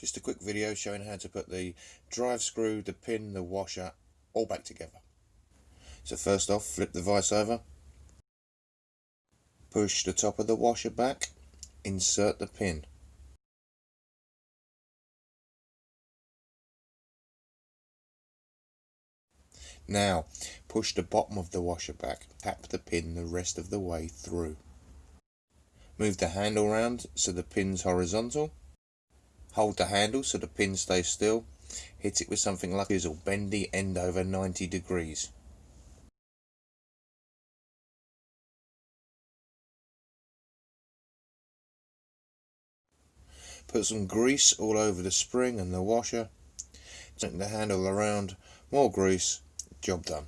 Just a quick video showing how to put the drive screw, the pin, the washer all back together. So first off, flip the vise over, push the top of the washer back, insert the pin. Now push the bottom of the washer back, tap the pin the rest of the way through. Move the handle round so the pin's horizontal. Hold the handle so the pin stays still. Hit it with something like a chisel, bend the end over 90 degrees. Put some grease all over the spring and the washer. Turn the handle around, more grease, job done.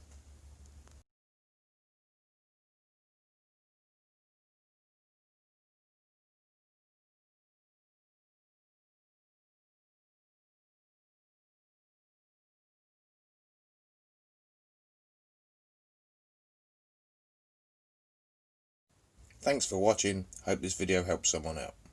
Thanks for watching. Hope this video helps someone out.